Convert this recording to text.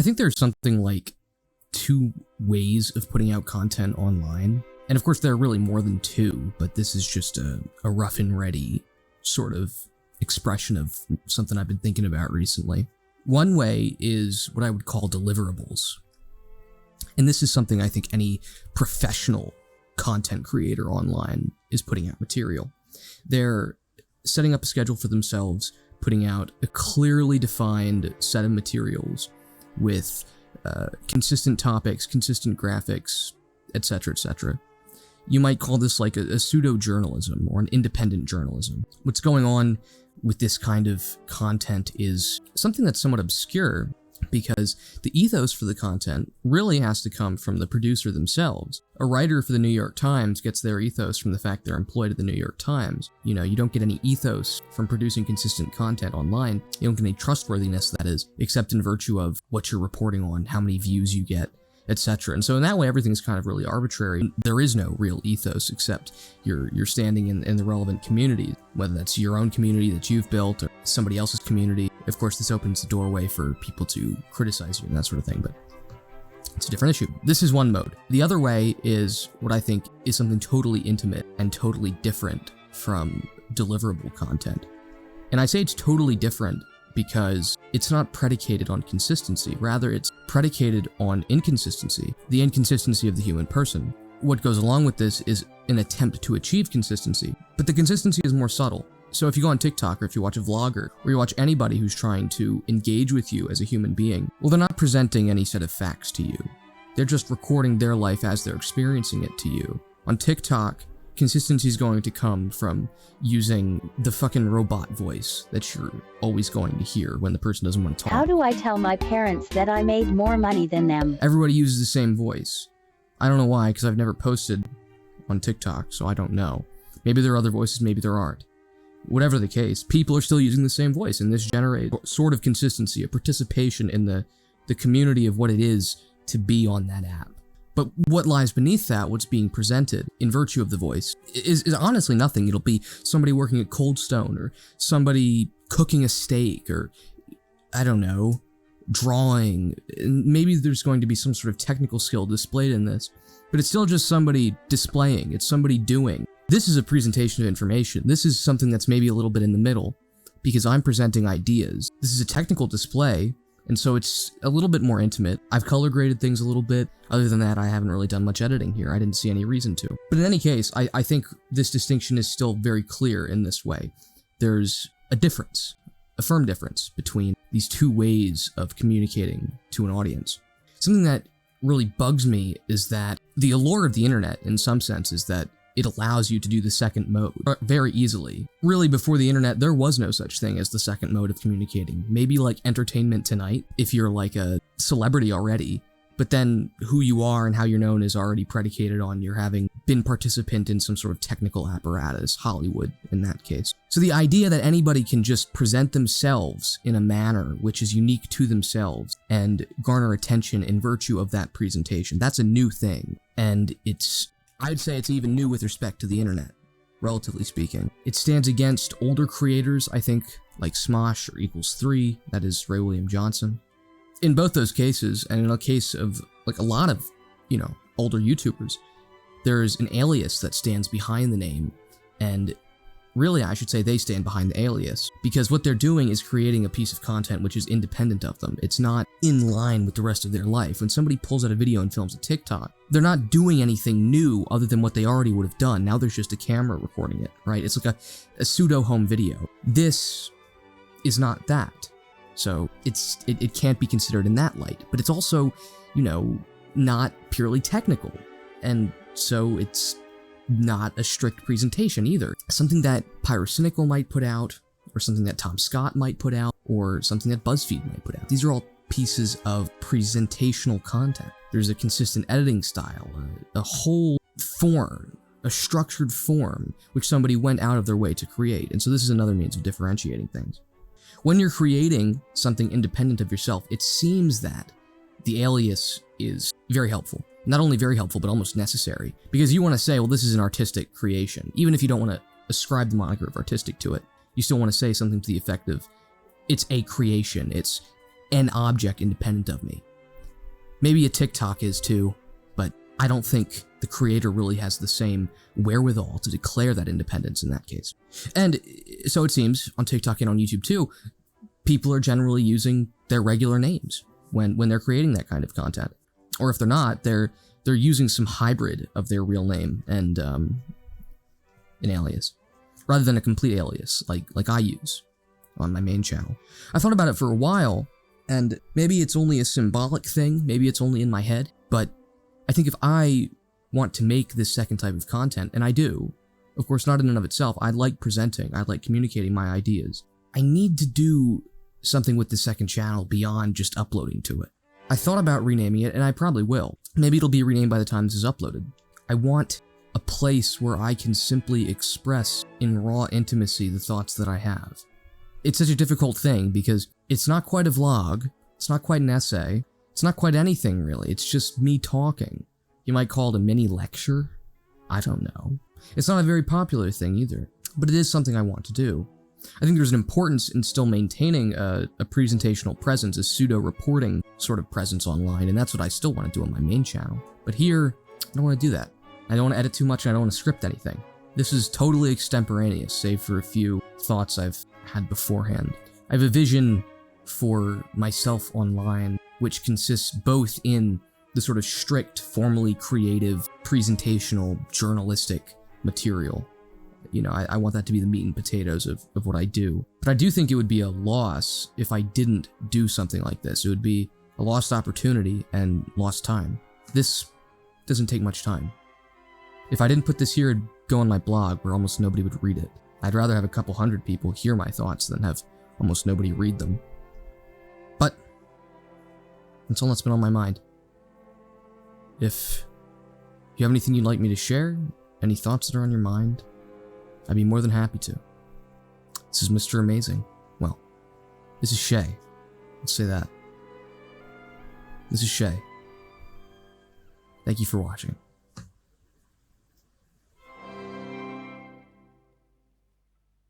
think there's something like 2 ways of putting out content online. And of course, there are really more than 2, but this is just a rough and ready sort of expression of something I've been thinking about recently. One way is what I would call deliverables. And this is something I think any professional content creator online is putting out material. They're setting up a schedule for themselves, putting out a clearly defined set of materials with consistent topics, consistent graphics, etc., etc. You might call this like a pseudo-journalism or an independent journalism. What's going on with this kind of content is something that's somewhat obscure, because the ethos for the content really has to come from the producer themselves. A writer for the New York Times gets their ethos from the fact they're employed at the New York Times. You know, you don't get any ethos from producing consistent content online. You don't get any trustworthiness, that is, except in virtue of what you're reporting on, how many views you get, etc. And so in that way, everything's kind of really arbitrary. There is no real ethos except you're standing in the relevant communities, whether that's your own community that you've built or somebody else's community. Of course, this opens the doorway for people to criticize you and that sort of thing, but it's a different issue. This is one mode. The other way is what I think is something totally intimate and totally different from deliverable content. And I say it's totally different because it's not predicated on consistency. Rather, it's predicated on inconsistency, the inconsistency of the human person. What goes along with this is an attempt to achieve consistency, but the consistency is more subtle. So if you go on TikTok, or if you watch a vlogger, or you watch anybody who's trying to engage with you as a human being, well, they're not presenting any set of facts to you. They're just recording their life as they're experiencing it to you. On TikTok, consistency is going to come from using the fucking robot voice that you're always going to hear when the person doesn't want to talk. How do I tell my parents that I made more money than them? Everybody uses the same voice. I don't know why, because I've never posted on TikTok, so I don't know. Maybe there are other voices, maybe there aren't. Whatever the case, people are still using the same voice, and this generates sort of consistency, a participation in the community of what it is to be on that app. But what lies beneath that, what's being presented in virtue of the voice, is honestly nothing. It'll be somebody working at Cold Stone, or somebody cooking a steak, or, I don't know, drawing. And maybe there's going to be some sort of technical skill displayed in this, but it's still just somebody displaying. It's somebody doing. This is a presentation of information. This is something that's maybe a little bit in the middle, because I'm presenting ideas. This is a technical display, and so it's a little bit more intimate. I've color graded things a little bit. Other than that, I haven't really done much editing here. I didn't see any reason to. But in any case, I think this distinction is still very clear in this way. There's a difference, a firm difference between these 2 ways of communicating to an audience. Something that really bugs me is that the allure of the internet, in some sense, is that it allows you to do the second mode very easily. Really, before the internet, there was no such thing as the second mode of communicating. Maybe like Entertainment Tonight, if you're like a celebrity already, but then who you are and how you're known is already predicated on your having been participant in some sort of technical apparatus, Hollywood in that case. So the idea that anybody can just present themselves in a manner which is unique to themselves and garner attention in virtue of that presentation, that's a new thing. And I'd say it's even new with respect to the internet, relatively speaking. It stands against older creators, I think, like Smosh or Equals 3, that is Ray William Johnson. In both those cases, and in a case of like a lot of, older YouTubers, there's an alias that stands behind the name, and really I should say they stand behind the alias, because what they're doing is creating a piece of content which is independent of them. It's not in line with the rest of their life. When somebody pulls out a video and films a TikTok, they're not doing anything new other than what they already would have done. Now there's just a camera recording it, right? It's like a pseudo home video. This is not that. So it can't be considered in that light, but it's also, not purely technical. And so it's not a strict presentation either. Something that Pyrocynical might put out, or something that Tom Scott might put out, or something that BuzzFeed might put out. These are all pieces of presentational content. There's a consistent editing style, a whole form, a structured form, which somebody went out of their way to create. And so this is another means of differentiating things. When you're creating something independent of yourself, it seems that the alias is very helpful. Not only very helpful, but almost necessary. Because you want to say, well, this is an artistic creation. Even if you don't want to ascribe the moniker of artistic to it, you still want to say something to the effect of, it's a creation, it's an object independent of me. Maybe a TikTok is too, but I don't think the creator really has the same wherewithal to declare that independence in that case. And so it seems on TikTok and on YouTube too, people are generally using their regular names when they're creating that kind of content. Or if they're not, they're using some hybrid of their real name and an alias, rather than a complete alias like I use on my main channel. I thought about it for a while, and maybe it's only a symbolic thing, maybe it's only in my head, but I think if I want to make this second type of content, and I do, of course not in and of itself, I like presenting, I like communicating my ideas, I need to do something with the second channel beyond just uploading to it. I thought about renaming it, and I probably will. Maybe it'll be renamed by the time this is uploaded. I want a place where I can simply express in raw intimacy the thoughts that I have. It's such a difficult thing because it's not quite a vlog, it's not quite an essay, it's not quite anything really, it's just me talking. You might call it a mini lecture? I don't know. It's not a very popular thing either, but it is something I want to do. I think there's an importance in still maintaining a presentational presence, a pseudo-reporting sort of presence online, and that's what I still want to do on my main channel. But here, I don't want to do that. I don't want to edit too much, and I don't want to script anything. This is totally extemporaneous, save for a few thoughts I've had beforehand. I have a vision for myself online, which consists both in the sort of strict, formally creative, presentational, journalistic material. You know, I want that to be the meat and potatoes of what I do. But I do think it would be a loss if I didn't do something like this. It would be a lost opportunity and lost time. This doesn't take much time. If I didn't put this here, it'd go on my blog where almost nobody would read it. I'd rather have a couple hundred people hear my thoughts than have almost nobody read them. But that's all that's been on my mind. If you have anything you'd like me to share, any thoughts that are on your mind, I'd be more than happy to. This is Mr. Amazing. Well, this is Shae. Let's say that. This is Shae. Thank you for watching.